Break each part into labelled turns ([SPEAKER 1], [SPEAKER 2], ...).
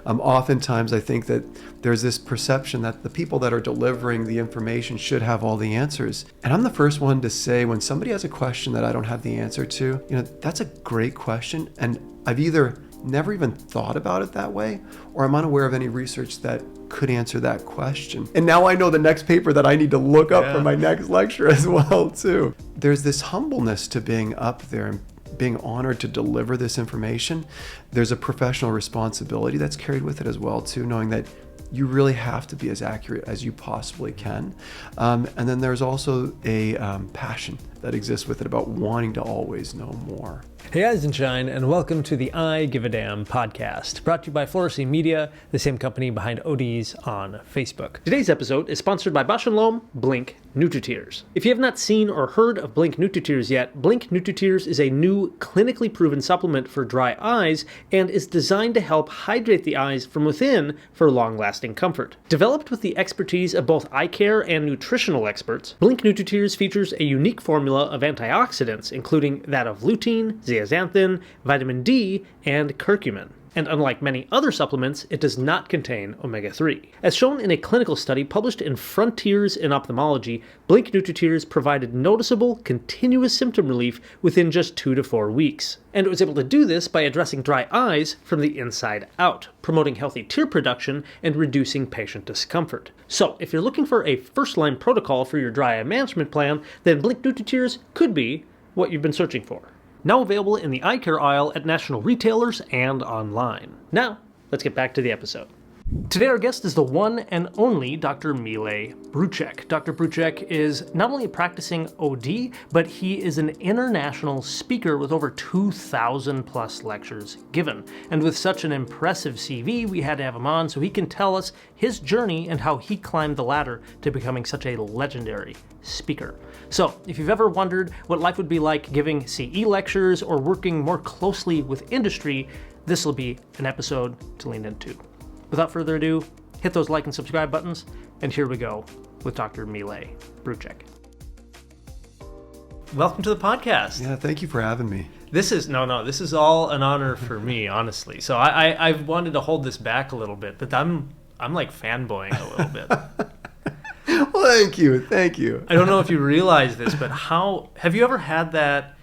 [SPEAKER 1] Oftentimes I think that there's this perception that the people that are delivering the information should have all the answers. And I'm the first one to say, when somebody has a question that I don't have the answer to, that's a great question. And I've either never even thought about it that way, or I'm unaware of any research that could answer that question. And now I know the next paper that I need to look up for my next lecture as well, too. There's this humbleness to being up there and being honored to deliver this information. There's a professional responsibility that's carried with it as well, too, knowing that you really have to be as accurate as you possibly can. And then there's also a passion that exists with it about wanting to always know more.
[SPEAKER 2] Hey Eyes and Shine, and welcome to the I Give a Damn podcast, brought to you by Fluorescene Media, the same company behind ODs on Facebook. Today's episode is sponsored by Bausch & Lomb, Blink NutriTears. If you have not seen or heard of Blink NutriTears yet, Blink NutriTears is a new clinically proven supplement for dry eyes and is designed to help hydrate the eyes from within for long-lasting comfort. Developed with the expertise of both eye care and nutritional experts, Blink NutriTears features a unique formula of antioxidants, including that of lutein, zeaxanthin, vitamin D, and curcumin. And unlike many other supplements, it does not contain omega-3. As shown in a clinical study published in Frontiers in Ophthalmology, Blink NutriTears provided noticeable, continuous symptom relief within just 2 to 4 weeks. And it was able to do this by addressing dry eyes from the inside out, promoting healthy tear production and reducing patient discomfort. So, if you're looking for a first-line protocol for your dry eye management plan, then Blink NutriTears could be what you've been searching for. Now available in the eye care aisle at national retailers and online. Now, let's get back to the episode. Today our guest is the one and only Dr. Mile Brujic. Dr. Brujic is not only a practicing OD, but he is an international speaker with over 2,000 plus lectures given. And with such an impressive CV, we had to have him on so he can tell us his journey and how he climbed the ladder to becoming such a legendary speaker. So, if you've ever wondered what life would be like giving CE lectures or working more closely with industry, this will be an episode to lean into. Without further ado, hit those like and subscribe buttons, and here we go with Dr. Mile Brujic. Welcome to the podcast.
[SPEAKER 1] Yeah, thank you for having me.
[SPEAKER 2] This is all an honor for me, honestly. So I've wanted to hold this back a little bit, but I'm like fanboying a little bit.
[SPEAKER 1] Well, thank you.
[SPEAKER 2] I don't know if you realize this, but have you ever had that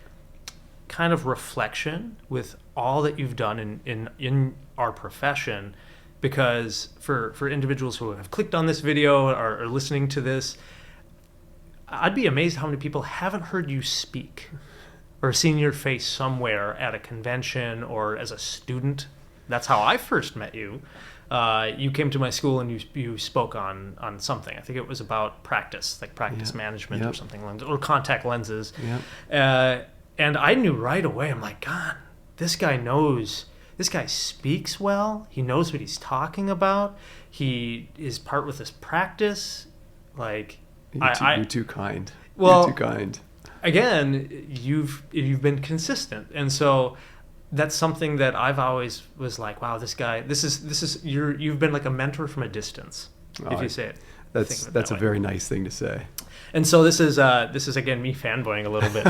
[SPEAKER 2] kind of reflection with all that you've done in our profession? Because for individuals who have clicked on this video or are listening to this, I'd be amazed how many people haven't heard you speak or seen your face somewhere at a convention or as a student. That's how I first met you. You came to my school and you spoke on something. I think it was about practice, like practice management or something, or contact lenses. And I knew right away, I'm like, God, this guy speaks well. He knows what he's talking about. He is part with his practice. Like,
[SPEAKER 1] you're too kind.
[SPEAKER 2] Well,
[SPEAKER 1] you're too kind.
[SPEAKER 2] Again, you've been consistent, and so that's something that I've always was like, wow, this guy. This is you've been like a mentor from a distance. If you say it,
[SPEAKER 1] that's a very nice thing to say.
[SPEAKER 2] And so this is again me fanboying a little bit,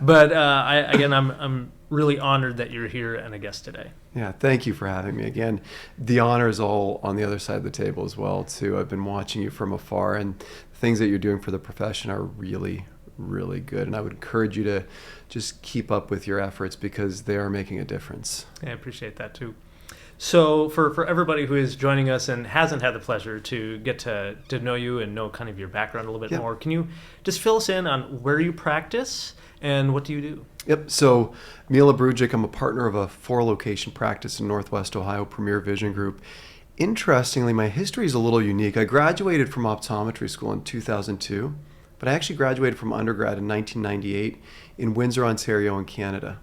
[SPEAKER 2] but I'm really honored that you're here and a guest today.
[SPEAKER 1] Yeah, thank you for having me again. The honor is all on the other side of the table as well too. I've been watching you from afar, and the things that you're doing for the profession are really, really good. And I would encourage you to just keep up with your efforts because they are making a difference.
[SPEAKER 2] Yeah, I appreciate that too. So for everybody who is joining us and hasn't had the pleasure to get to know you and know kind of your background a little bit more, can you just fill us in on where you practice and what do you do?
[SPEAKER 1] Yep. So Mile Brujic, I'm a partner of a 4-location practice in Northwest Ohio, Premier Vision Group. Interestingly, my history is a little unique. I graduated from optometry school in 2002, but I actually graduated from undergrad in 1998 in Windsor, Ontario in Canada.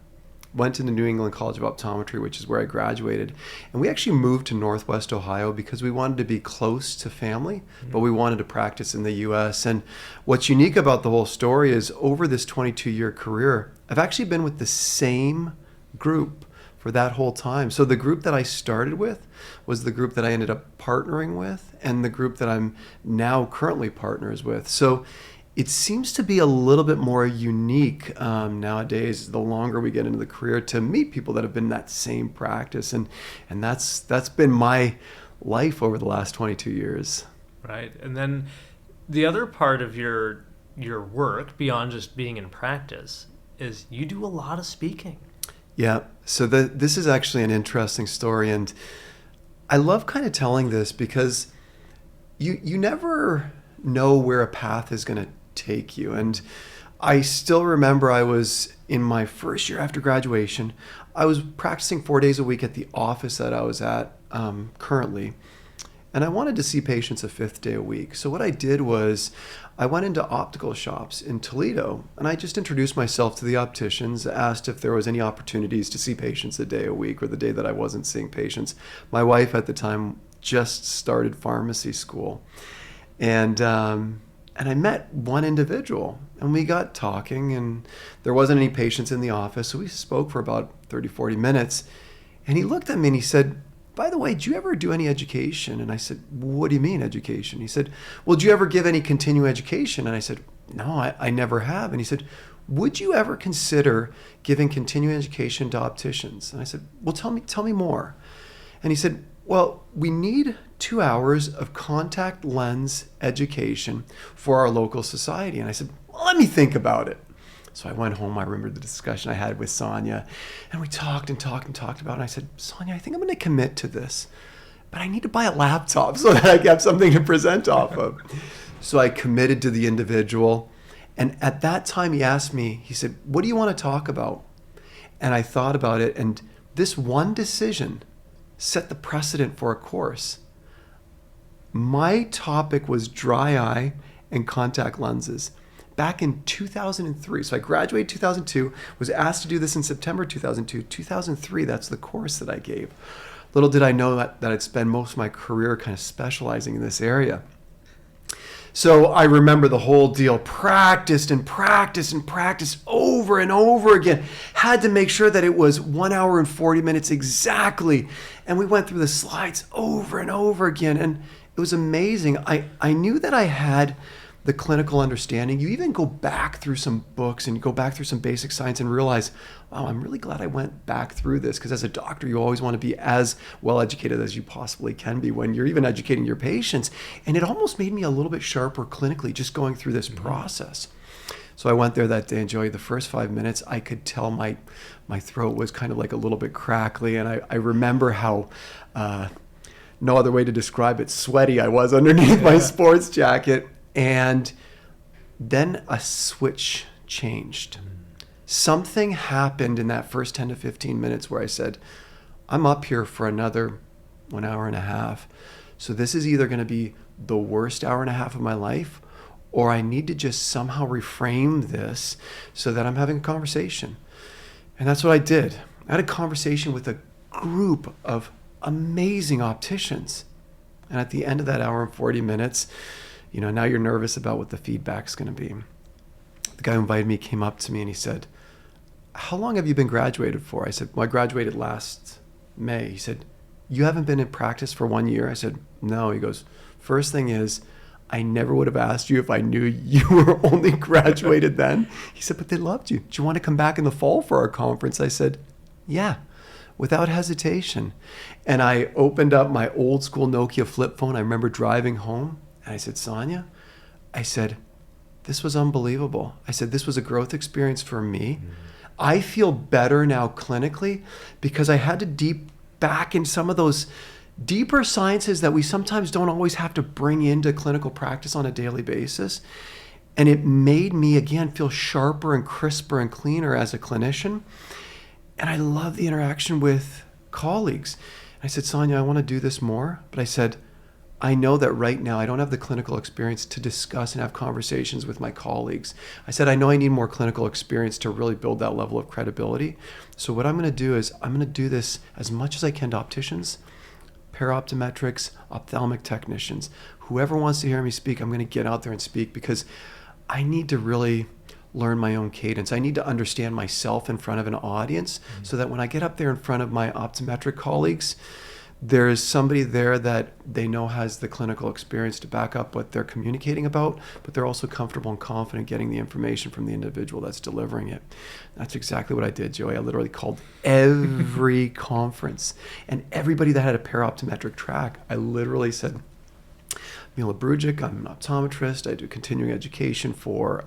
[SPEAKER 1] Went to the New England College of Optometry, which is where I graduated. And we actually moved to Northwest Ohio because we wanted to be close to family, but we wanted to practice in the U.S. And what's unique about the whole story is over this 22-year career, I've actually been with the same group for that whole time. So the group that I started with was the group that I ended up partnering with and the group that I'm now currently partners with. So it seems to be a little bit more unique nowadays, the longer we get into the career, to meet people that have been in that same practice. And that's been my life over the last 22 years.
[SPEAKER 2] Right. And then the other part of your work, beyond just being in practice, is you do a lot of speaking.
[SPEAKER 1] Yeah. So this is actually an interesting story. And I love kind of telling this because you never know where a path is going to take you. And I still remember I was in my first year after graduation. I was practicing 4 days a week at the office that I was at currently. And I wanted to see patients a fifth day a week. So what I did was I went into optical shops in Toledo, and I just introduced myself to the opticians, asked if there was any opportunities to see patients a day a week or the day that I wasn't seeing patients. My wife at the time just started pharmacy school. And I met one individual, and we got talking, and there wasn't any patients in the office, so we spoke for about 30, 40 minutes. And he looked at me and he said, "By the way, did you ever do any education?" And I said, "What do you mean education?" He said, "Well, did you ever give any continuing education?" And I said, "No, I never have." And he said, "Would you ever consider giving continuing education to opticians?" And I said, "Well, tell me more." And he said, "Well, we need 2 hours of contact lens education for our local society." And I said, "Well, let me think about it." So I went home. I remember the discussion I had with Sonia, and we talked about it. And I said, "Sonia, I think I'm going to commit to this, but I need to buy a laptop so that I have something to present off of." So I committed to the individual. And at that time, he asked me, he said, "What do you want to talk about?" And I thought about it. And this one decision set the precedent for a course. My topic was dry eye and contact lenses back in 2003. So I graduated 2002, was asked to do this in September 2002. 2003, that's the course that I gave. Little did I know that I'd spend most of my career kind of specializing in this area. So I remember the whole deal, practiced over and over again. Had to make sure that it was 1 hour and 40 minutes exactly. And we went through the slides over and over again. And it was amazing. I knew that I had the clinical understanding. You even go back through some books and you go back through some basic science and realize, wow, I'm really glad I went back through this, because as a doctor, you always want to be as well educated as you possibly can be when you're even educating your patients. And it almost made me a little bit sharper clinically just going through this process. So I went there that day, and Joey, the first 5 minutes, I could tell my throat was kind of like a little bit crackly. And I remember how, no other way to describe it, sweaty I was underneath my sports jacket. And then a switch changed. Something happened in that first 10 to 15 minutes where I said, I'm up here for another 1 hour and a half. So this is either going to be the worst hour and a half of my life, or I need to just somehow reframe this so that I'm having a conversation. And that's what I did. I had a conversation with a group of amazing opticians. And at the end of that hour and 40 minutes, now you're nervous about what the feedback's going to be. The guy who invited me came up to me and he said, "How long have you been graduated for?" I said, "Well, I graduated last May." He said, "You haven't been in practice for 1 year?" I said, "No." He goes, "First thing is, I never would have asked you if I knew you were only graduated then." He said, "But they loved you. Do you want to come back in the fall for our conference?" I said, "Yeah," without hesitation. And I opened up my old school Nokia flip phone. I remember driving home. And I said, "Sonia," I said, "this was unbelievable." I said, "This was a growth experience for me. I feel better now clinically because I had to deep back in some of those deeper sciences that we sometimes don't always have to bring into clinical practice on a daily basis. And it made me, again, feel sharper and crisper and cleaner as a clinician. And I love the interaction with colleagues." I said, "Sonia, I want to do this more." But I said, I know that right now I don't have the clinical experience to discuss and have conversations with my colleagues. I said, I know I need more clinical experience to really build that level of credibility. So what I'm going to do is I'm going to do this as much as I can to opticians, para-optometrics, ophthalmic technicians. Whoever wants to hear me speak, I'm going to get out there and speak because I need to really learn my own cadence. I need to understand myself in front of an audience so that when I get up there in front of my optometric colleagues, there's somebody there that they know has the clinical experience to back up what they're communicating about, but they're also comfortable and confident getting the information from the individual that's delivering it. That's exactly what I did, Joey. I literally called every conference, and everybody that had a para-optometric track, I literally said, Brujic, I'm an optometrist. I do continuing education for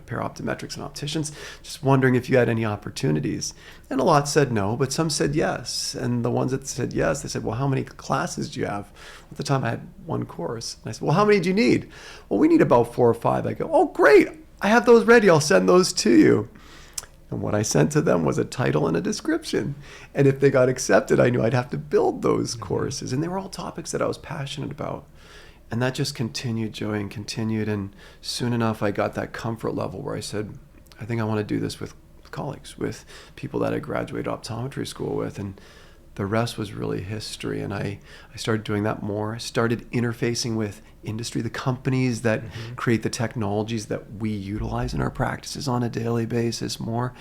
[SPEAKER 1] para-optometrics and opticians. Just wondering if you had any opportunities. And a lot said no, but some said yes. And the ones that said yes, they said, well, how many classes do you have? At the time I had one course. And I said, well, how many do you need? Well, we need about 4 or 5. I go, oh, great. I have those ready. I'll send those to you. And what I sent to them was a title and a description. And if they got accepted, I knew I'd have to build those courses. And they were all topics that I was passionate about. And that just continued, Joey, and continued. And soon enough, I got that comfort level where I said, I think I want to do this with colleagues, with people that I graduated optometry school with. And the rest was really history. And I started doing that more. I started interfacing with industry, the companies that create the technologies that we utilize in our practices on a daily basis more.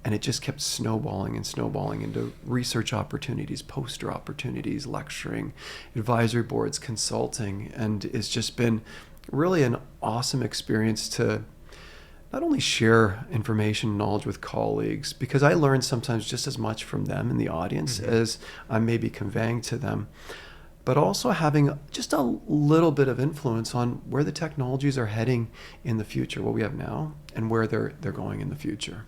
[SPEAKER 1] And it just kept snowballing and snowballing into research opportunities, poster opportunities, lecturing, advisory boards, consulting. And it's just been really an awesome experience to not only share information and knowledge with colleagues, because I learn sometimes just as much from them in the audience as I may be conveying to them, but also having just a little bit of influence on where the technologies are heading in the future, what we have now, and where they're going in the future.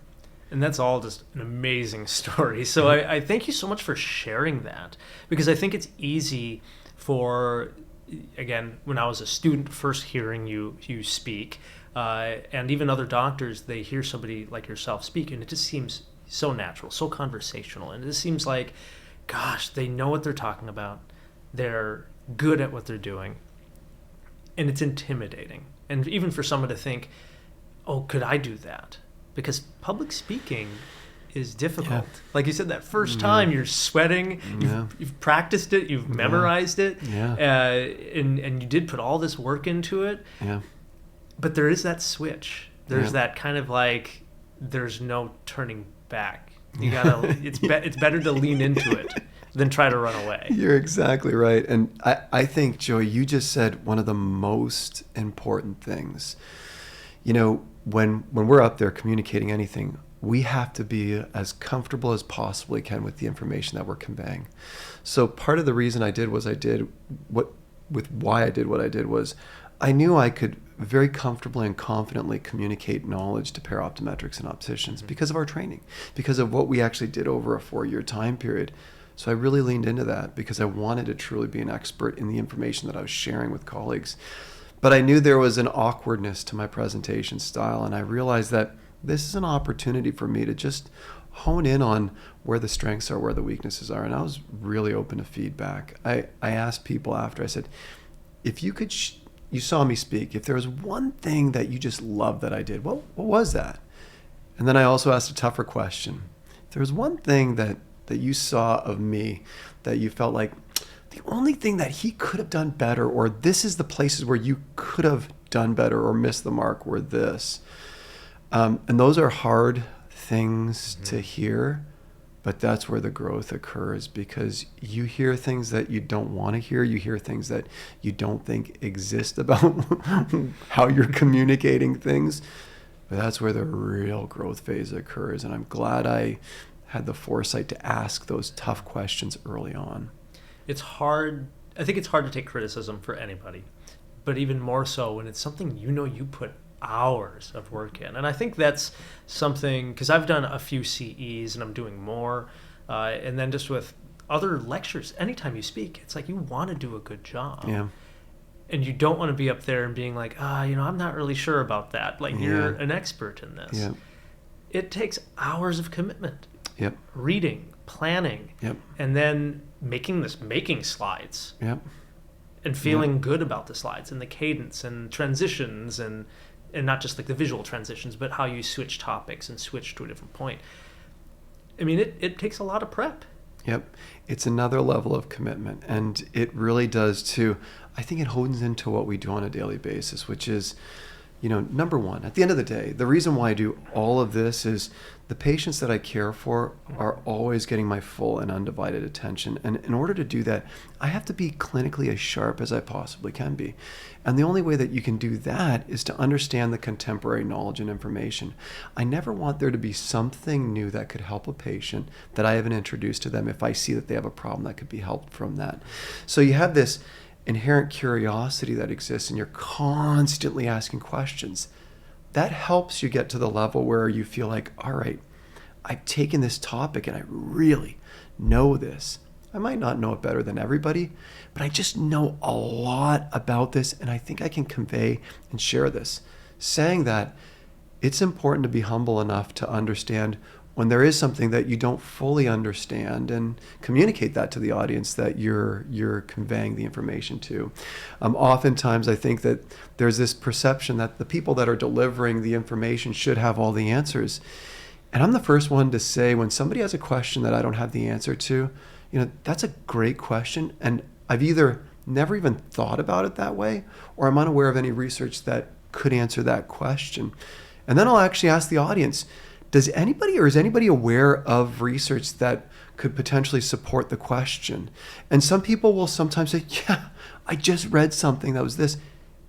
[SPEAKER 2] And that's all just an amazing story. So I thank you so much for sharing that, because I think it's easy for, again, when I was a student first hearing you speak, and even other doctors, they hear somebody like yourself speak, and it just seems so natural, so conversational. And it just seems like, gosh, they know what they're talking about. They're good at what they're doing. And it's intimidating. And even for someone to think, oh, could I do that? Because public speaking is difficult. Yeah. Like you said, that first time you're sweating, you've practiced it, you've memorized it, and you did put all this work into it. Yeah. But there is that switch. There's that kind of like, there's no turning back. You gotta. It's better to lean into it than try to run away.
[SPEAKER 1] You're exactly right. And I think, Joey, you just said one of the most important things. When we're up there communicating anything, we have to be as comfortable as possibly can with the information that we're conveying. So part of the reason why I did what I did was I knew I could very comfortably and confidently communicate knowledge to para-optometrics and opticians because of our training, because of what we actually did over a 4-year time period. So I really leaned into that because I wanted to truly be an expert in the information that I was sharing with colleagues. But I knew there was an awkwardness to my presentation style, and I realized that this is an opportunity for me to just hone in on where the strengths are, where the weaknesses are. And I was really open to feedback. I asked people after, I said, if you could, you saw me speak, if there was one thing that you just loved that I did, what was that? And then I also asked a tougher question. If there was one thing that you saw of me that you felt like, the only thing that he could have done better, or this is the places where you could have done better or missed the mark, were this. And those are hard things to hear, but that's where the growth occurs, because you hear things that you don't want to hear. You hear things that you don't think exist about how you're communicating things. But that's where the real growth phase occurs. And I'm glad I had the foresight to ask those tough questions early on.
[SPEAKER 2] It's hard. I think it's hard to take criticism for anybody, but even more so when it's something you put hours of work in. And I think that's something, because I've done a few CEs and I'm doing more, and then just with other lectures, anytime you speak, it's like you want to do a good job. Yeah. And you don't want to be up there and being like, I'm not really sure about that. Like, you're an expert in this. Yeah. It takes hours of commitment.
[SPEAKER 1] Yep.
[SPEAKER 2] Reading, planning, and then making slides, and feeling good about the slides and the cadence and transitions and not just like the visual transitions, but how you switch topics and switch to a different point. I mean, it takes a lot of prep.
[SPEAKER 1] Yep. It's another level of commitment, and it really does too. I think it hones into what we do on a daily basis, which is Number one, at the end of the day, the reason why I do all of this is the patients that I care for are always getting my full and undivided attention. And in order to do that, I have to be clinically as sharp as I possibly can be. And the only way that you can do that is to understand the contemporary knowledge and information. I never want there to be something new that could help a patient that I haven't introduced to them if I see that they have a problem that could be helped from that. So you have this inherent curiosity that exists, and you're constantly asking questions. That helps you get to the level where you feel like, all right, I've taken this topic and I really know this. I might not know it better than everybody, but I just know a lot about this, and I think I can convey and share this. Saying that, it's important to be humble enough to understand when there is something that you don't fully understand, and communicate that to the audience that you're conveying the information to. Oftentimes I think that there's this perception that the people that are delivering the information should have all the answers. And I'm the first one to say, when somebody has a question that I don't have the answer to, that's a great question. And I've either never even thought about it that way, or I'm unaware of any research that could answer that question. And then I'll actually ask the audience, is anybody aware of research that could potentially support the question? And some people will sometimes say, yeah, I just read something that was this.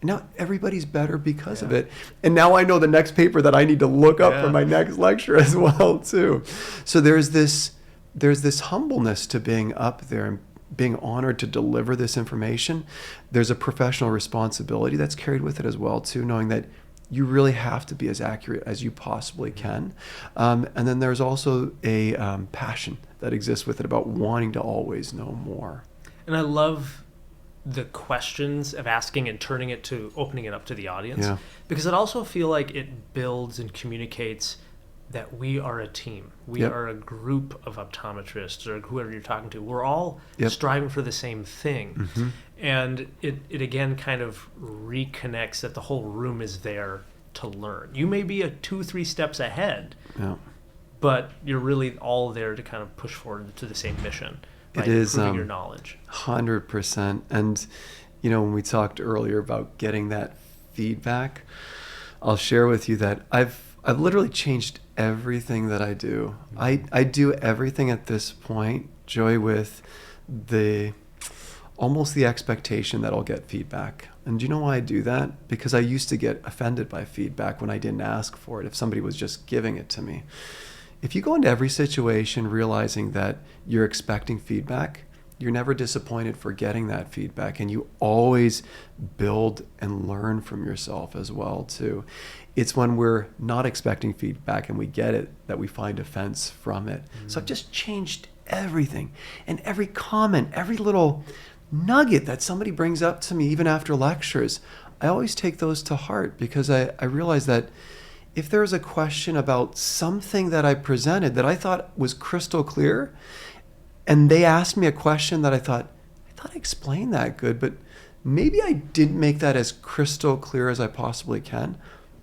[SPEAKER 1] And now everybody's better because of it. And now I know the next paper that I need to look up for my next lecture as well, too. So there's this humbleness to being up there and being honored to deliver this information. There's a professional responsibility that's carried with it as well, too, knowing that you really have to be as accurate as you possibly can. And then there's also a passion that exists with it about wanting to always know more.
[SPEAKER 2] And I love the questions of asking and opening it up to the audience, because it also feel like it builds and communicates that we are a team. We are a group of optometrists, or whoever you're talking to. We're all striving for the same thing. Mm-hmm. And it again kind of reconnects that the whole room is there to learn. You may be 2-3 steps ahead, but you're really all there to kind of push forward to the same mission by improving your knowledge.
[SPEAKER 1] 100%. And, when we talked earlier about getting that feedback, I'll share with you that I've literally changed everything that I do. I do everything at this point, Joy, with almost the expectation that I'll get feedback. And do you know why I do that? Because I used to get offended by feedback when I didn't ask for it, if somebody was just giving it to me. If you go into every situation realizing that you're expecting feedback, you're never disappointed for getting that feedback, and you always build and learn from yourself as well, too. It's when we're not expecting feedback and we get it that we find offense from it. Mm-hmm. So I've just changed everything, and every comment, every little nugget that somebody brings up to me, even after lectures, I always take those to heart, because I realize that if there's a question about something that I presented that I thought was crystal clear, and they asked me a question that I thought I explained that good, but maybe I didn't make that as crystal clear as I possibly can,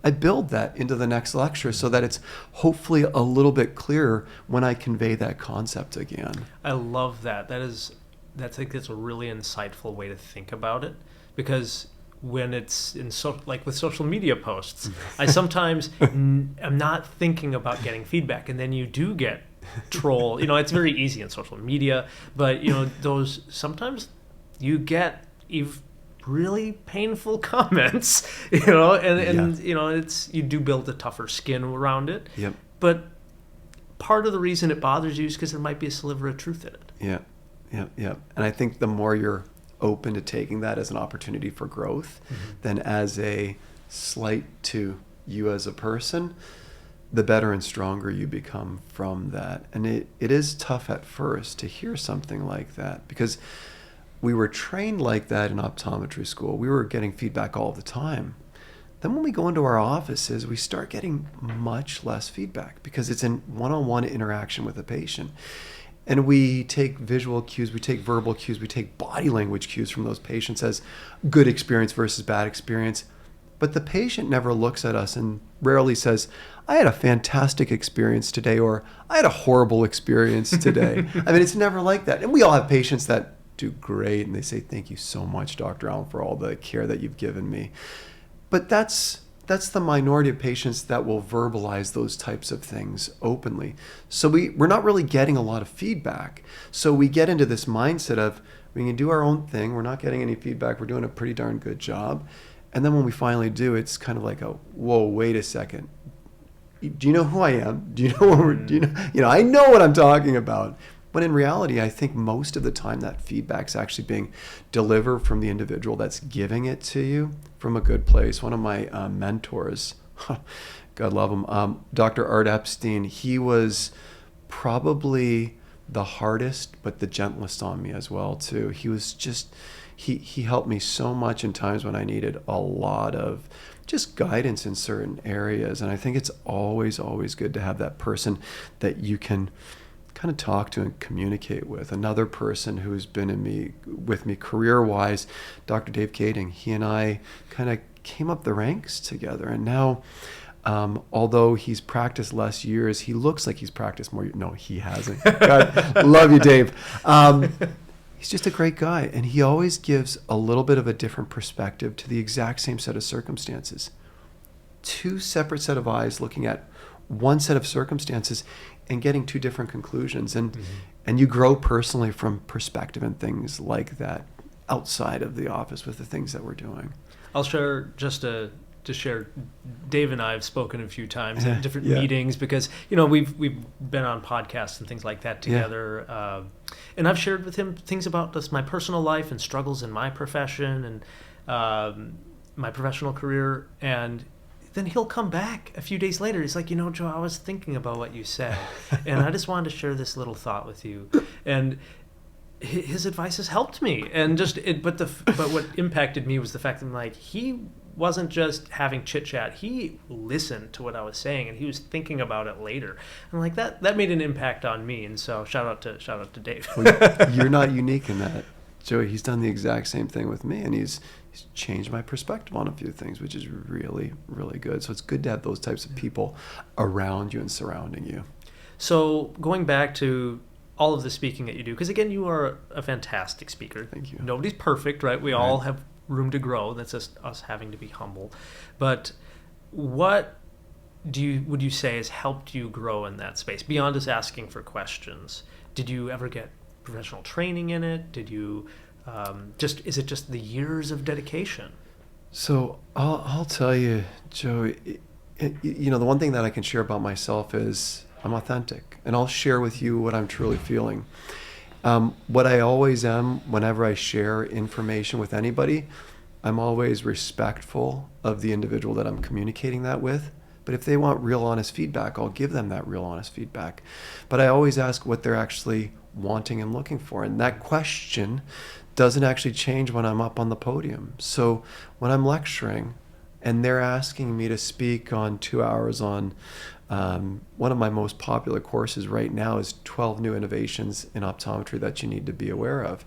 [SPEAKER 1] I build that into the next lecture so that it's hopefully a little bit clearer when I convey that concept again.
[SPEAKER 2] I love that. I think that's a really insightful way to think about it, because when it's like with social media posts, I sometimes am not thinking about getting feedback, and then you do get troll. It's very easy in social media, but those sometimes you get really painful comments, and it's, you do build a tougher skin around it.
[SPEAKER 1] Yep.
[SPEAKER 2] But part of the reason it bothers you is because there might be a sliver of truth in it.
[SPEAKER 1] Yeah. And I think the more you're open to taking that as an opportunity for growth, than as a slight to you as a person, the better and stronger you become from that. And it is tough at first to hear something like that, because we were trained like that in optometry school. We were getting feedback all the time. Then when we go into our offices, we start getting much less feedback, because it's in one-on-one interaction with a patient. And we take visual cues, we take verbal cues, we take body language cues from those patients as good experience versus bad experience. But the patient never looks at us and rarely says, I had a fantastic experience today, or I had a horrible experience today. I mean, it's never like that. And we all have patients that do great, and they say, thank you so much, Dr. Allen, for all the care that you've given me. But that's that's the minority of patients that will verbalize those types of things openly. So we're not really getting a lot of feedback. So we get into this mindset of we can do our own thing. We're not getting any feedback. We're doing a pretty darn good job. And then when we finally do, it's kind of like whoa, wait a second. Do you know who I am? Do you know what I know what I'm talking about. When in reality, I think most of the time that feedback's actually being delivered from the individual that's giving it to you from a good place. One of my mentors, God love him, Dr. Art Epstein, he was probably the hardest but the gentlest on me as well too. He was just, he helped me so much in times when I needed a lot of just guidance in certain areas. And I think it's always good to have that person that you can kind of talk to and communicate with. Another person who's been with me career-wise, Dr. Dave Kading, he and I kind of came up the ranks together. And now, although he's practiced less years, he looks like he's practiced more. No, he hasn't. God, love you, Dave. He's just a great guy. And he always gives a little bit of a different perspective to the exact same set of circumstances. Two separate set of eyes looking at one set of circumstances and getting two different conclusions. And and you grow personally from perspective and things like that outside of the office with the things that we're doing.
[SPEAKER 2] I'll share to share, Dave and I have spoken a few times at different meetings because, we've been on podcasts and things like that together. And I've shared with him things about just my personal life and struggles in my profession and my professional career. And then he'll come back a few days later. He's like, Joe, I was thinking about what you said, and I just wanted to share this little thought with you. And his advice has helped me. And but what impacted me was the fact that he wasn't just having chit chat. He listened to what I was saying, and he was thinking about it later. And that made an impact on me. And so shout out to Dave.
[SPEAKER 1] Well, you're not unique in that, Joey. He's done the exact same thing with me, and he's changed my perspective on a few things, which is really, really good. So it's good to have those types of people around you and surrounding you.
[SPEAKER 2] So going back to all of the speaking that you do, because again, you are a fantastic speaker.
[SPEAKER 1] Thank you.
[SPEAKER 2] Nobody's perfect, right? We all have room to grow. That's just us having to be humble. But what would you say has helped you grow in that space beyond just asking for questions? Did you ever get professional training in it? Did you is it just the years of dedication? So
[SPEAKER 1] I'll tell you, Joe, the one thing that I can share about myself is I'm authentic, and I'll share with you what I'm truly feeling. What I always am whenever I share information with anybody, I'm always respectful of the individual that I'm communicating that with. But if they want real honest feedback, I'll give them that real honest feedback. But I always ask what they're actually wanting and looking for. And that question doesn't actually change when I'm up on the podium. So when I'm lecturing and they're asking me to speak on 2 hours on one of my most popular courses right now is 12 new innovations in optometry that you need to be aware of.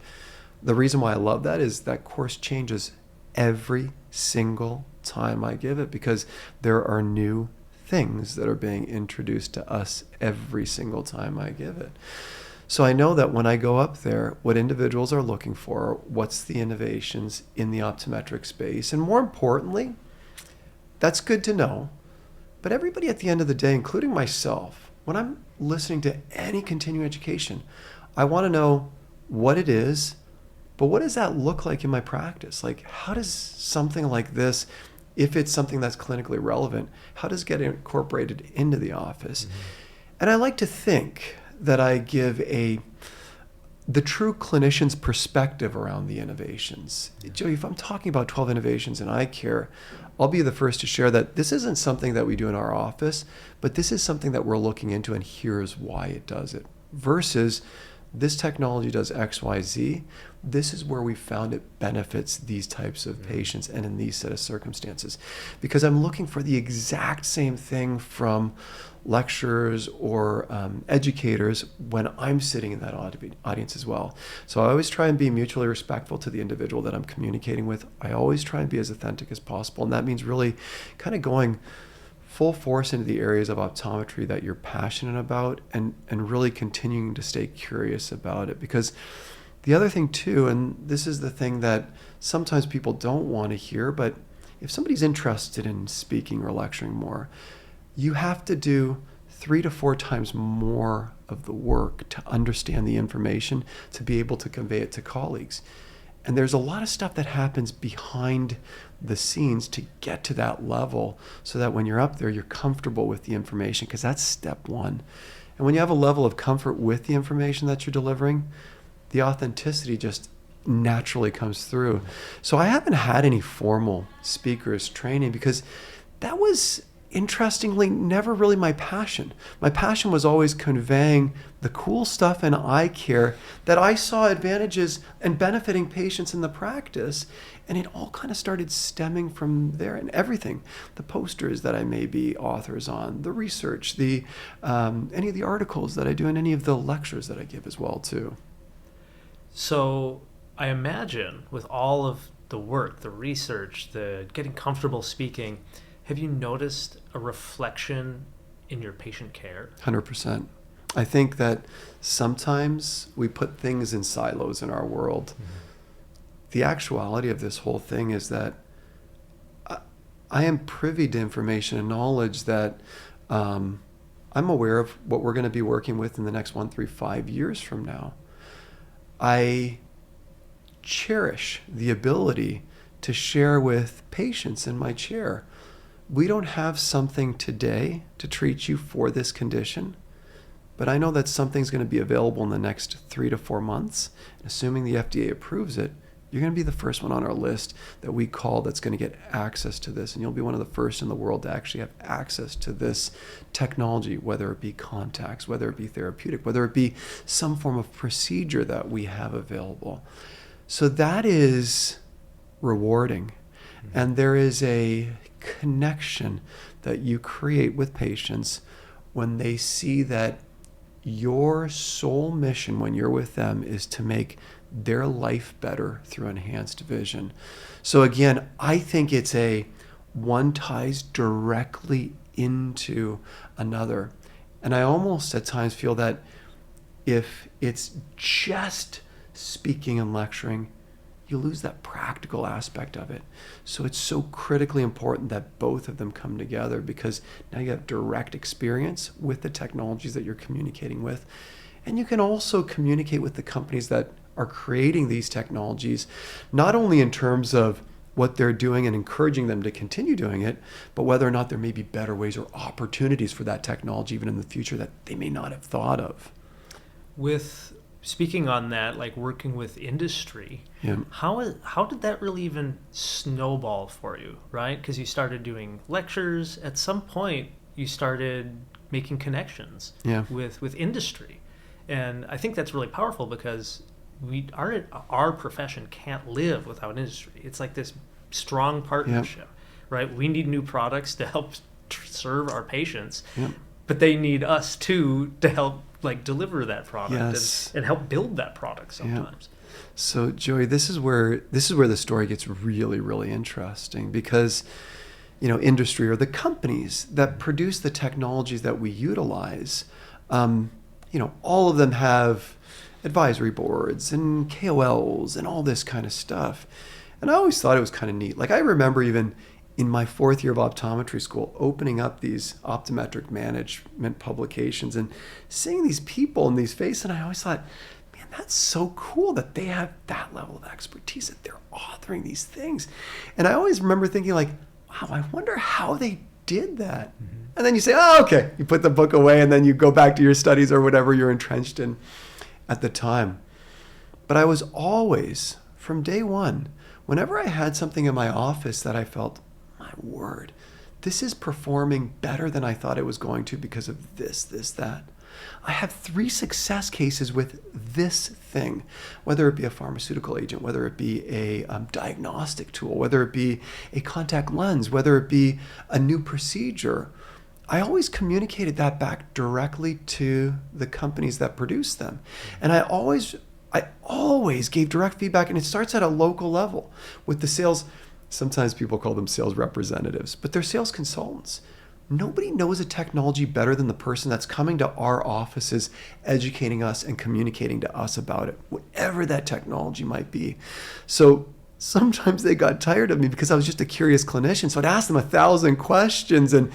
[SPEAKER 1] The reason why I love that is that course changes every single time I give it, because there are new things that are being introduced to us every single time I give it. So I know that when I go up there, what individuals are looking for, what's the innovations in the optometric space, and more importantly, that's good to know. But everybody at the end of the day, including myself, when I'm listening to any continuing education, I want to know what it is, but what does that look like in my practice? How does something like this, if it's something that's clinically relevant, how does it get incorporated into the office? Mm-hmm. And I like to think that I give the true clinician's perspective around the innovations. Joey, if I'm talking about 12 innovations in eye care, I'll be the first to share that this isn't something that we do in our office, but this is something that we're looking into, and here's why it does it. Versus this technology does X, Y, Z. This is where we found it benefits these types of patients and in these set of circumstances. Because I'm looking for the exact same thing from lecturers or educators when I'm sitting in that audience as well. So I always try and be mutually respectful to the individual that I'm communicating with. I always try and be as authentic as possible. And that means really kind of going full force into the areas of optometry that you're passionate about, and really continuing to stay curious about it. Because the other thing too, and this is the thing that sometimes people don't want to hear, but if somebody's interested in speaking or lecturing more, you have to do 3 to 4 times more of the work to understand the information, to be able to convey it to colleagues. And there's a lot of stuff that happens behind the scenes to get to that level, so that when you're up there, you're comfortable with the information, because that's step one. And when you have a level of comfort with the information that you're delivering, the authenticity just naturally comes through. So I haven't had any formal speakers training, because that was, interestingly, never really my passion. My passion was always conveying the cool stuff in eye care that I saw advantages and benefiting patients in the practice. And it all kind of started stemming from there, and everything, the posters that I may be authors on, the research, the any of the articles that I do, and any of the lectures that I give as well too.
[SPEAKER 2] So I imagine with all of the work, the research, the getting comfortable speaking, have you noticed a reflection in your patient care?
[SPEAKER 1] 100%. I think that sometimes we put things in silos in our world. Mm-hmm. The actuality of this whole thing is that I am privy to information and knowledge that I'm aware of what we're going to be working with in the next 1, 3, 5 years from now. I cherish the ability to share with patients in my chair. We don't have something today to treat you for this condition, but I know that something's going to be available in the next 3 to 4 months. Assuming the FDA approves it, you're going to be the first one on our list that we call that's going to get access to this. And you'll be one of the first in the world to actually have access to this technology, whether it be contacts, whether it be therapeutic, whether it be some form of procedure that we have available. So that is rewarding. Mm-hmm. And there is a connection that you create with patients when they see that your sole mission when you're with them is to make their life better through enhanced vision. So again, I think it's one ties directly into another. And I almost at times feel that if it's just speaking and lecturing, you lose that practical aspect of it. So it's so critically important that both of them come together, because now you have direct experience with the technologies that you're communicating with. And you can also communicate with the companies that are creating these technologies, not only in terms of what they're doing and encouraging them to continue doing it, but whether or not there may be better ways or opportunities for that technology even in the future that they may not have thought of.
[SPEAKER 2] With speaking on that, like working with industry,
[SPEAKER 1] yeah.
[SPEAKER 2] How did that really even snowball for you, right? Because you started doing lectures. At some point, you started making connections with industry. And I think that's really powerful, because our profession can't live without industry. It's like this strong partnership, right? We need new products to help serve our patients, but they need us too to help deliver that product and help build that product sometimes.
[SPEAKER 1] So Joey, this is where the story gets really, really interesting, because industry, or the companies that produce the technologies that we utilize, all of them have advisory boards and KOLs and all this kind of stuff. And I always thought it was kind of neat. Like, I remember even in my 4th year of optometry school, opening up these optometric management publications and seeing these people and these faces, and I always thought, man, that's so cool that they have that level of expertise, that they're authoring these things. And I always remember thinking, like, wow, I wonder how they did that. Mm-hmm. And then you say, oh, okay, you put the book away, and then you go back to your studies or whatever you're entrenched in at the time. But I was always, from day one, whenever I had something in my office that I felt, my word, this is performing better than I thought it was going to because of this, that. I have 3 success cases with this thing, whether it be a pharmaceutical agent, whether it be a diagnostic tool, whether it be a contact lens, whether it be a new procedure. I always communicated that back directly to the companies that produce them. And I always gave direct feedback, and it starts at a local level with the sales. Sometimes people call them sales representatives, but they're sales consultants. Nobody knows a technology better than the person that's coming to our offices, educating us and communicating to us about it, whatever that technology might be. So sometimes they got tired of me because I was just a curious clinician. So I'd ask them 1,000 questions, and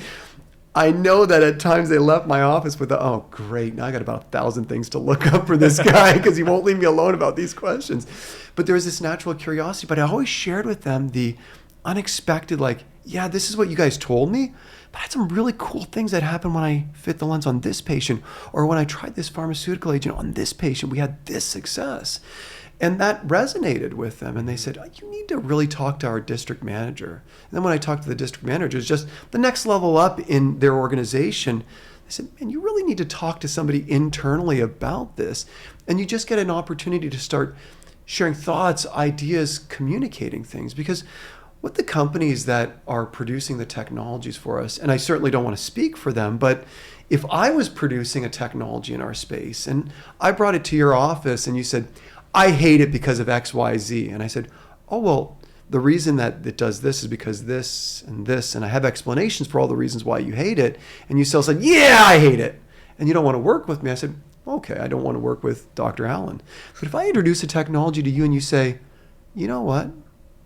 [SPEAKER 1] I know that at times they left my office with, oh, great, now I got about 1,000 things to look up for this guy because he won't leave me alone about these questions. But there was this natural curiosity, but I always shared with them the unexpected, like, yeah, this is what you guys told me, but I had some really cool things that happened when I fit the lens on this patient, or when I tried this pharmaceutical agent on this patient, we had this success. And that resonated with them. And they said, you need to really talk to our district manager. And then when I talked to the district manager, it's just the next level up in their organization. They said, man, you really need to talk to somebody internally about this. And you just get an opportunity to start sharing thoughts, ideas, communicating things. Because what the companies that are producing the technologies for us, and I certainly don't want to speak for them, but if I was producing a technology in our space and I brought it to your office and you said, I hate it because of X, Y, Z. And I said, oh, well, the reason that it does this is because this, and I have explanations for all the reasons why you hate it. And you still said, yeah, I hate it. And you don't want to work with me. I said, okay, I don't want to work with Dr. Allen. But if I introduce a technology to you and you say, you know what,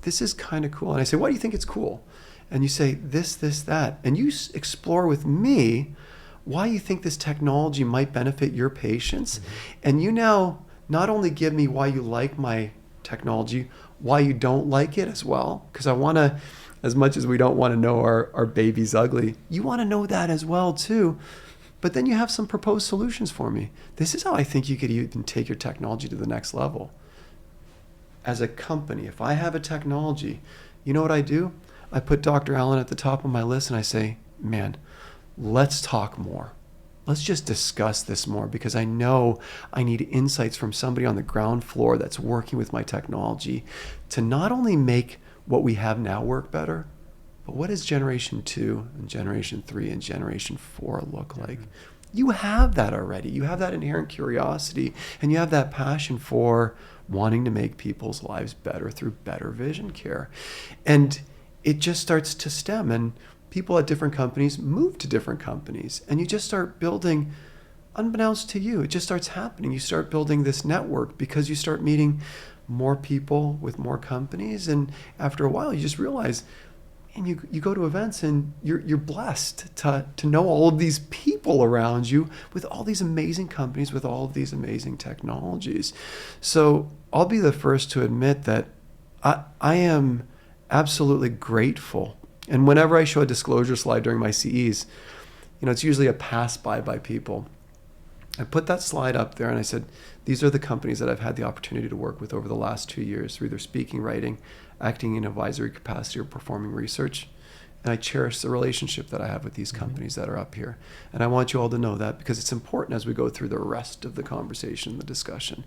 [SPEAKER 1] this is kind of cool. And I say, why do you think it's cool? And you say this, that. And you explore with me why you think this technology might benefit your patients. Mm-hmm. And you now not only give me why you like my technology, why you don't like it as well, because I want to, as much as we don't want to know our baby's ugly, you want to know that as well too. But then you have some proposed solutions for me. This is how I think you could even take your technology to the next level. As a company, if I have a technology, you know what I do? I put Dr. Allen at the top of my list and I say, man, let's talk more. Let's just discuss this more, because I know I need insights from somebody on the ground floor that's working with my technology to not only make what we have now work better, but what does generation 2 and generation 3 and generation 4 look like? You have that already. You have that inherent curiosity, and you have that passion for wanting to make people's lives better through better vision care. And it just starts to stem, and people at different companies move to different companies, and you just start building, unbeknownst to you, it just starts happening. You start building this network because you start meeting more people with more companies, and after a while you just realize, and you go to events and you're blessed to know all of these people around you with all these amazing companies, with all of these amazing technologies. So I'll be the first to admit that I am absolutely grateful. And whenever I show a disclosure slide during my CEs, it's usually a pass by people. I put that slide up there and I said, these are the companies that I've had the opportunity to work with over the last 2 years through either speaking, writing, acting in advisory capacity, or performing research. And I cherish the relationship that I have with these companies that are up here. And I want you all to know that, because it's important as we go through the rest of the conversation, the discussion.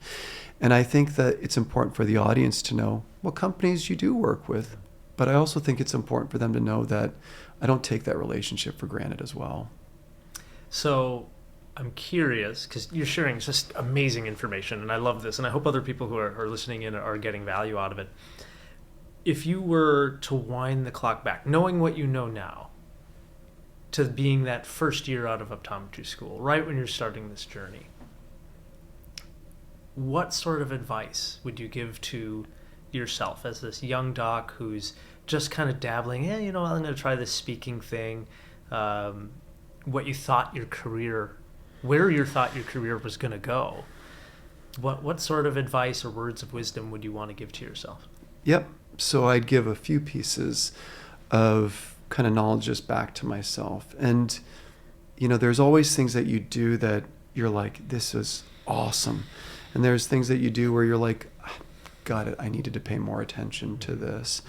[SPEAKER 1] And I think that it's important for the audience to know what companies you do work with. But I also think it's important for them to know that I don't take that relationship for granted as well.
[SPEAKER 2] So I'm curious, because you're sharing just amazing information, and I love this, and I hope other people who are listening in are getting value out of it. If you were to wind the clock back, knowing what you know now, to being that first year out of optometry school, right when you're starting this journey, what sort of advice would you give to yourself as this young doc who's just kind of dabbling, I'm going to try this speaking thing, where you thought your career was going to go? What sort of advice or words of wisdom would you want to give to yourself?
[SPEAKER 1] Yep. So I'd give a few pieces of kind of knowledge just back to myself. And, there's always things that you do that you're like, this is awesome. And there's things that you do where you're like, got it, I needed to pay more attention to this.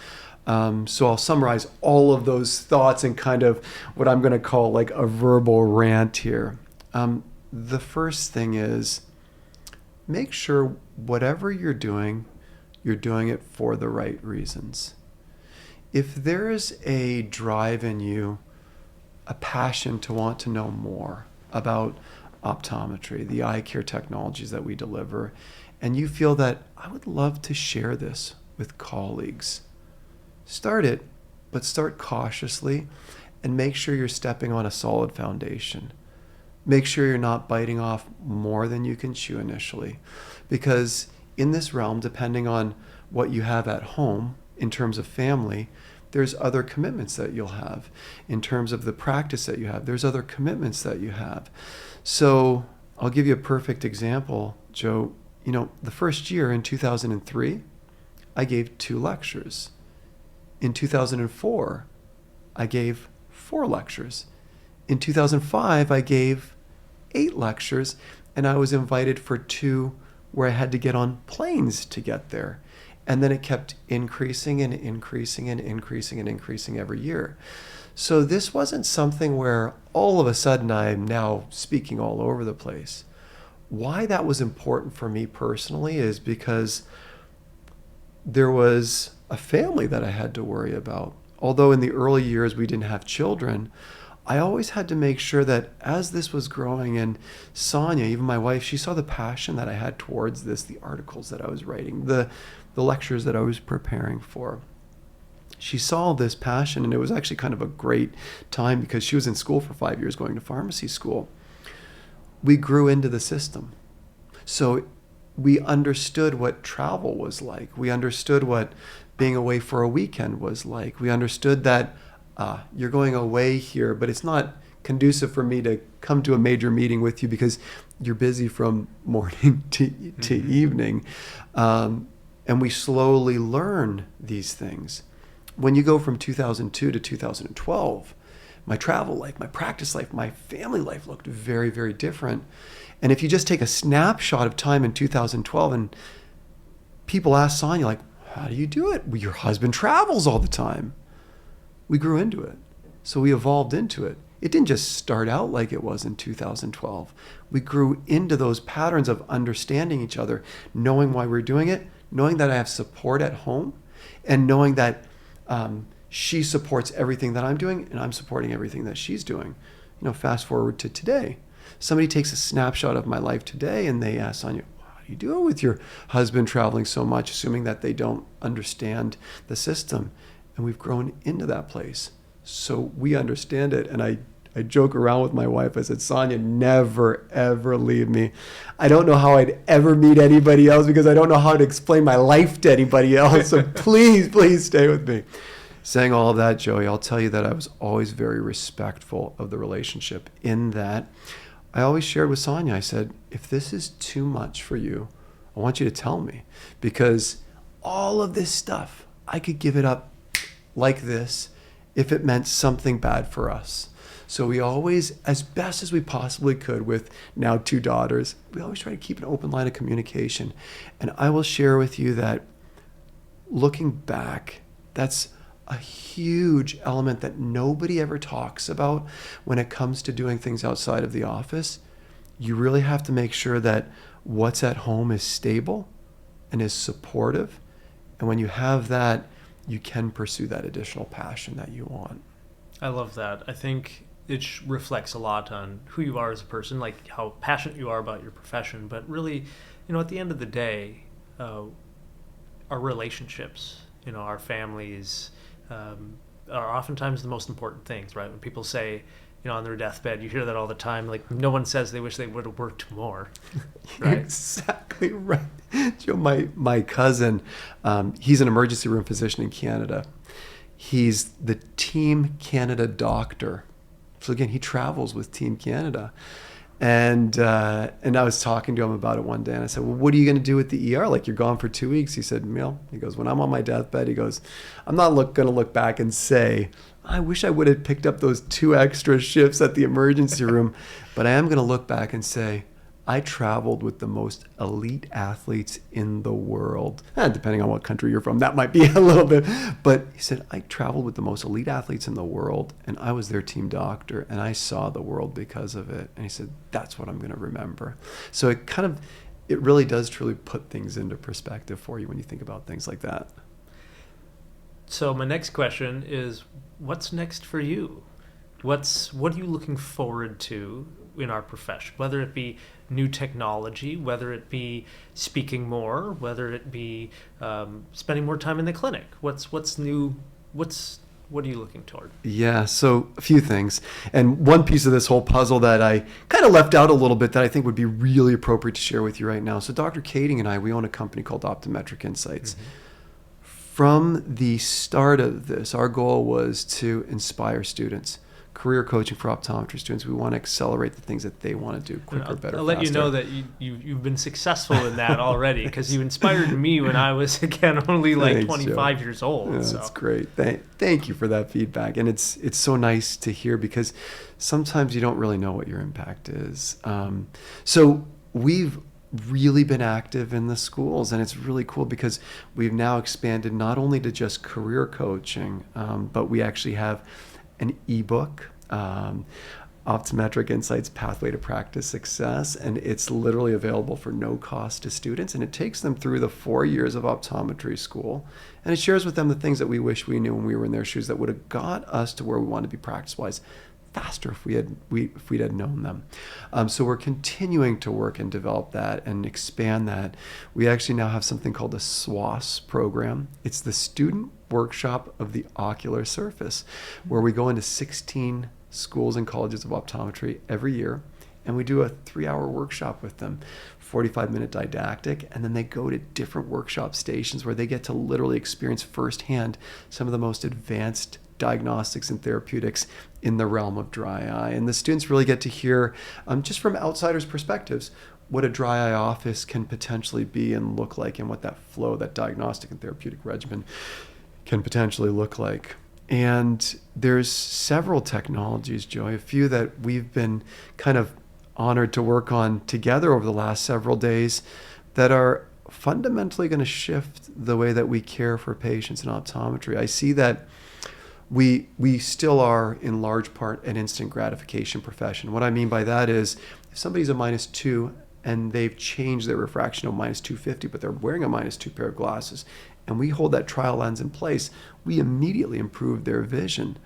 [SPEAKER 1] So I'll summarize all of those thoughts in kind of what I'm going to call like a verbal rant here. The first thing is, make sure whatever you're doing it for the right reasons. If there is a drive in you, a passion to want to know more about optometry, the eye care technologies that we deliver, and you feel that I would love to share this with colleagues, start it, but start cautiously and make sure you're stepping on a solid foundation. Make sure you're not biting off more than you can chew initially, because in this realm, depending on what you have at home in terms of family, there's other commitments that you'll have. In terms of the practice that you have, there's other commitments that you have. So I'll give you a perfect example, Joe. The first year in 2003, I gave 2 lectures. In 2004, I gave 4 lectures. In 2005, I gave 8 lectures, and I was invited for 2 where I had to get on planes to get there. And then it kept increasing and increasing and increasing and increasing every year. So this wasn't something where all of a sudden I'm now speaking all over the place. Why that was important for me personally is because there was a family that I had to worry about. Although in the early years we didn't have children, I always had to make sure that as this was growing, and Sonia, even my wife, she saw the passion that I had towards this, the articles that I was writing, the lectures that I was preparing for. She saw this passion, and it was actually kind of a great time because she was in school for 5 years going to pharmacy school. We grew into the system. So we understood what travel was like. We understood what being away for a weekend was like. We understood that you're going away here, but it's not conducive for me to come to a major meeting with you because you're busy from morning to evening. And we slowly learn these things. When you go from 2002 to 2012, my travel life, my practice life, my family life looked very, very different. And if you just take a snapshot of time in 2012 and people ask Sonia, like, how do you do it? Well, your husband travels all the time. We grew into it. So we evolved into it. It didn't just start out like it was in 2012. We grew into those patterns of understanding each other, knowing why we're doing it, knowing that I have support at home, and knowing that she supports everything that I'm doing and I'm supporting everything that she's doing. Fast forward to today. Somebody takes a snapshot of my life today and they ask Sonia, how do you do it with your husband traveling so much, assuming that they don't understand the system? And we've grown into that place. So we understand it. And I joke around with my wife. I said, Sonia, never, ever leave me. I don't know how I'd ever meet anybody else because I don't know how to explain my life to anybody else. So please, please stay with me. Saying all of that, Joey, I'll tell you that I was always very respectful of the relationship in that I always shared with Sonia, I said, if this is too much for you, I want you to tell me because all of this stuff, I could give it up like this if it meant something bad for us. So we always, as best as we possibly could with now 2 daughters, we always try to keep an open line of communication. And I will share with you that looking back, that's a huge element that nobody ever talks about when it comes to doing things outside of the office. You really have to make sure that what's at home is stable and is supportive. And when you have that, you can pursue that additional passion that you want.
[SPEAKER 2] I love that. I think it reflects a lot on who you are as a person, like how passionate you are about your profession. But really, at the end of the day, our relationships, our families, are oftentimes the most important things, right? When people say, on their deathbed, you hear that all the time. Like, no one says they wish they would have worked more, right?
[SPEAKER 1] Exactly right. Joe, my cousin, he's an emergency room physician in Canada. He's the Team Canada doctor. So again, he travels with Team Canada. And I was talking to him about it one day, and I said, well, what are you going to do with the ER? Like, you're gone for 2 weeks. He said, he goes, when I'm on my deathbed, he goes, I'm not going to look back and say, I wish I would have picked up those 2 extra shifts at the emergency room. But I am going to look back and say, I traveled with the most elite athletes in the world. Depending on what country you're from, that might be a little bit. But he said, I traveled with the most elite athletes in the world, and I was their team doctor, and I saw the world because of it. And he said, that's what I'm going to remember. So it really does truly put things into perspective for you when you think about things like that.
[SPEAKER 2] So my next question is, what's next for you? What are you looking forward to in our profession, whether it be new technology, whether it be speaking more, whether it be spending more time in the clinic? What's new? What are you looking toward?
[SPEAKER 1] Yeah, so a few things. And one piece of this whole puzzle that I kind of left out a little bit that I think would be really appropriate to share with you right now. So Dr. Kading and I, we own a company called Optometric Insights. From the start of this, our goal was to inspire students. Career coaching for optometry students. We want to accelerate the things that they want to do quicker, better,
[SPEAKER 2] I'll let
[SPEAKER 1] faster.
[SPEAKER 2] you know that you've been successful in that already, because you inspired me when I was, again, only like
[SPEAKER 1] Thanks,
[SPEAKER 2] 25
[SPEAKER 1] Joe.
[SPEAKER 2] years old.
[SPEAKER 1] Yeah,
[SPEAKER 2] so.
[SPEAKER 1] that's great. Thank you for that feedback. And it's so nice to hear, because sometimes you don't really know what your impact is. So we've really been active in the schools, and it's really cool because we've now expanded not only to just career coaching, but we actually have an ebook, Optometric Insights Pathway to Practice Success, and it's literally available for no cost to students, and it takes them through the 4 years of optometry school, and it shares with them the things that we wish we knew when we were in their shoes that would have got us to where we want to be practice-wise faster if we'd had known them. So we're continuing to work and develop that and expand that. We actually now have something called the SWOS program. It's the Student Workshop of the Ocular Surface, where we go into 16 schools and colleges of optometry every year, and we do a 3-hour workshop with them, 45-minute didactic, and then they go to different workshop stations where they get to literally experience firsthand some of the most advanced diagnostics and therapeutics in the realm of dry eye. And the students really get to hear, just from outsiders' perspectives, what a dry eye office can potentially be and look like, and what that flow, that diagnostic and therapeutic regimen can potentially look like. And there's several technologies, Joey, a few that we've been kind of honored to work on together over the last several days that are fundamentally going to shift the way that we care for patients in optometry. I see that we still are in large part an instant gratification profession. What I mean by that is, if somebody's a -2 and they've changed their refraction to -250, but they're wearing a -2 pair of glasses, and we hold that trial lens in place, we immediately improve their vision.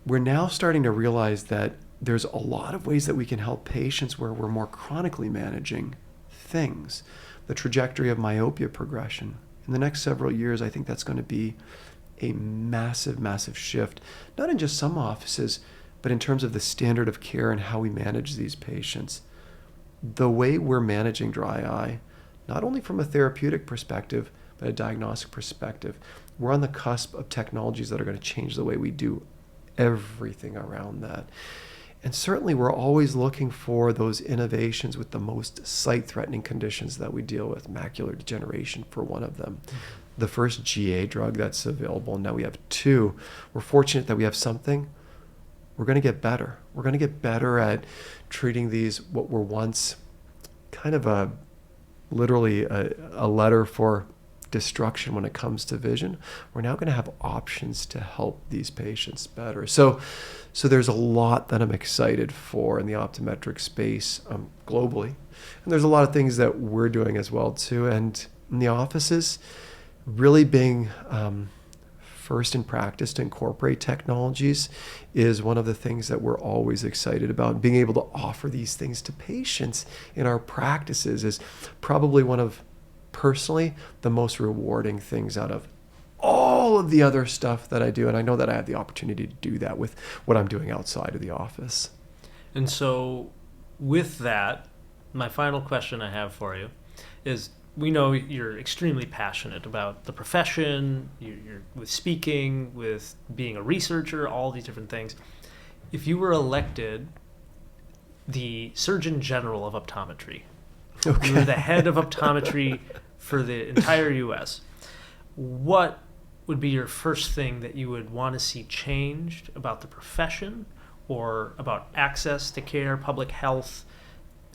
[SPEAKER 1] We're now starting to realize that there's a lot of ways that we can help patients where we're more chronically managing things. The trajectory of myopia progression. In the next several years, I think that's going to be a massive, massive shift, not in just some offices, but in terms of the standard of care and how we manage these patients. The way we're managing dry eye, not only from a therapeutic perspective, but a diagnostic perspective, we're on the cusp of technologies that are going to change the way we do everything around that. And certainly we're always looking for those innovations with the most sight-threatening conditions that we deal with, macular degeneration for one of them. Mm-hmm. The first GA drug that's available, now we have 2. We're fortunate that we have something. We're going to get better. We're going to get better at treating these, what were once kind of literally a letter for destruction when it comes to vision. We're now going to have options to help these patients better. So there's a lot that I'm excited for in the optometric space globally. And there's a lot of things that we're doing as well too. And in the offices, really being first in practice to incorporate technologies is one of the things that we're always excited about. Being able to offer these things to patients in our practices is probably one of, personally, the most rewarding things out of all of the other stuff that I do. And I know that I have the opportunity to do that with what I'm doing outside of the office.
[SPEAKER 2] And so with that, my final question I have for you is, we know you're extremely passionate about the profession, you're with speaking, with being a researcher, all these different things. If you were elected the Surgeon General of Optometry, okay, you were the head of optometry for the entire U.S., what would be your first thing that you would want to see changed about the profession or about access to care, public health?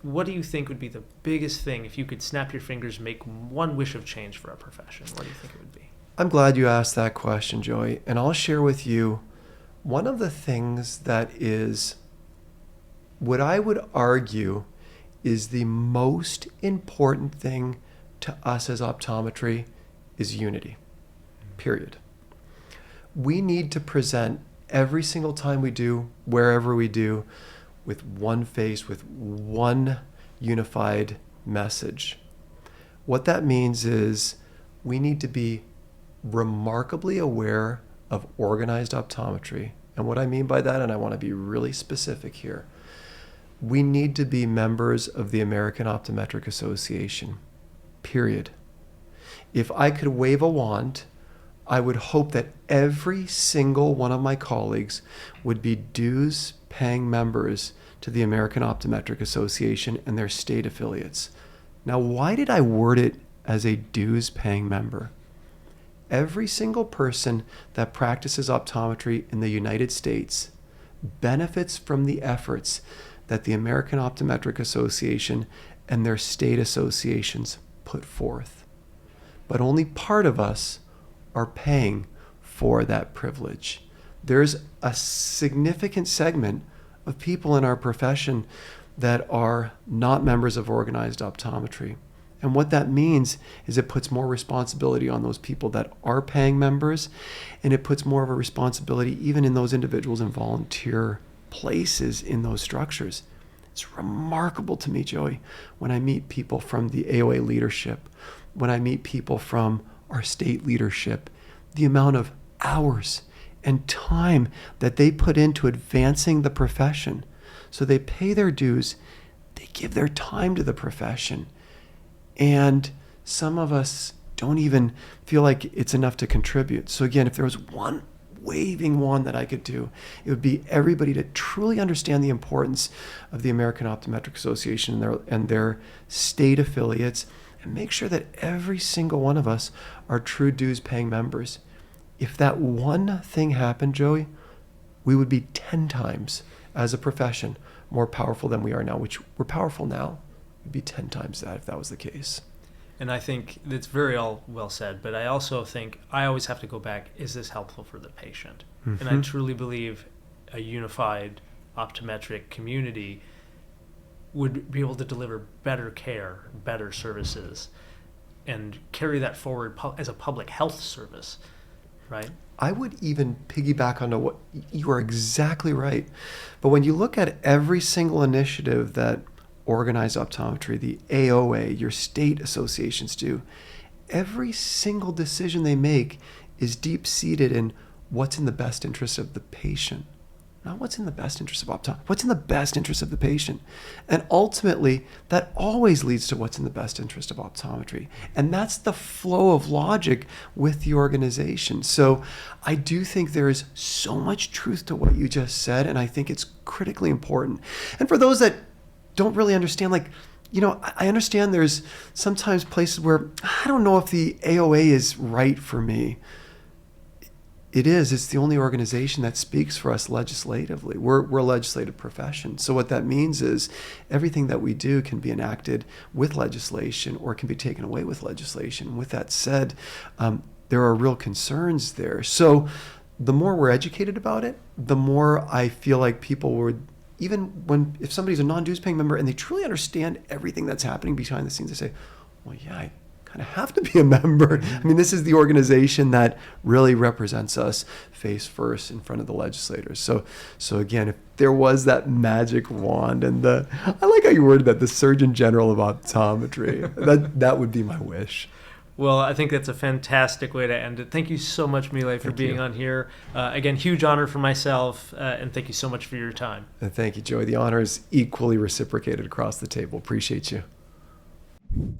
[SPEAKER 2] What do you think would be the biggest thing if you could snap your fingers, make one wish of change for our profession? What do you think it would be?
[SPEAKER 1] I'm glad you asked that question, Joey. And I'll share with you one of the things that is what I would argue is the most important thing to us as optometry is unity, period. We need to present every single time we do, wherever we do, with one face, with one unified message. What that means is we need to be remarkably aware of organized optometry. And what I mean by that, and I want to be really specific here, we need to be members of the American Optometric Association, period. If I could wave a wand, I would hope that every single one of my colleagues would be dues paying members to the American Optometric Association and their state affiliates. Now, why did I word it as a dues paying member? Every single person that practices optometry in the United States benefits from the efforts that the American Optometric Association and their state associations put forth. But only part of us are paying for that privilege. There's a significant segment of people in our profession that are not members of organized optometry. And what that means is it puts more responsibility on those people that are paying members, and it puts more of a responsibility even in those individuals in volunteer places in those structures. It's remarkable to me, Joey, when I meet people from the AOA leadership, when I meet people from our state leadership, the amount of hours and time that they put into advancing the profession. So they pay their dues, they give their time to the profession. And some of us don't even feel like it's enough to contribute. So again, if there was one waving wand that I could do, it would be everybody to truly understand the importance of the American Optometric Association and their state affiliates, and make sure that every single one of us are true dues paying members. If that one thing happened, Joey, we would be 10 times as a profession more powerful than we are now, which we're powerful now. We'd be 10 times that if that was the case.
[SPEAKER 2] And I think that's very all well said, but I also think I always have to go back, is this helpful for the patient?
[SPEAKER 1] Mm-hmm.
[SPEAKER 2] And I truly believe a unified optometric community would be able to deliver better care, better services, and carry that forward as a public health service, right?
[SPEAKER 1] I would even piggyback onto what you are exactly right. But when you look at every single initiative that organized optometry, the AOA, your state associations do, every single decision they make is deep-seated in what's in the best interest of the patient. Not what's in the best interest of optometry, what's in the best interest of the patient. And ultimately, that always leads to what's in the best interest of optometry. And that's the flow of logic with the organization. So I do think there is so much truth to what you just said, and I think it's critically important. And for those that don't really understand, I understand there's sometimes places where I don't know if the AOA is right for me. It's the only organization that speaks for us legislatively. We're a legislative profession. So what that means is everything that we do can be enacted with legislation or can be taken away with legislation. With that said, there are real concerns there. So the more we're educated about it, the more I feel like people would, if somebody's a non-dues paying member and they truly understand everything that's happening behind the scenes, they say, well, yeah, I kind of have to be a member. I mean, this is the organization that really represents us face first in front of the legislators. So again, if there was that magic wand and I like how you worded that, the Surgeon General of Optometry, that would be my wish.
[SPEAKER 2] Well, I think that's a fantastic way to end it. Thank you so much, Mile, for being on here. Again, huge honor for myself, and thank you so much for your time.
[SPEAKER 1] And thank you, Joey. The honor is equally reciprocated across the table. Appreciate you.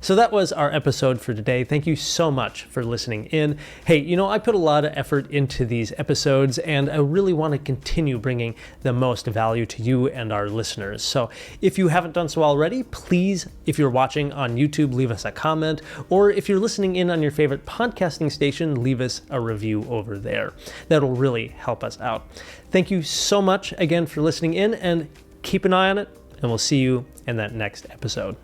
[SPEAKER 2] So that was our episode for today. Thank you so much for listening in. Hey, I put a lot of effort into these episodes, and I really want to continue bringing the most value to you and our listeners. So if you haven't done so already, please, if you're watching on YouTube, leave us a comment, or if you're listening in on your favorite podcasting station, leave us a review over there. That'll really help us out. Thank you so much again for listening in, and keep an eye on it, and we'll see you in that next episode.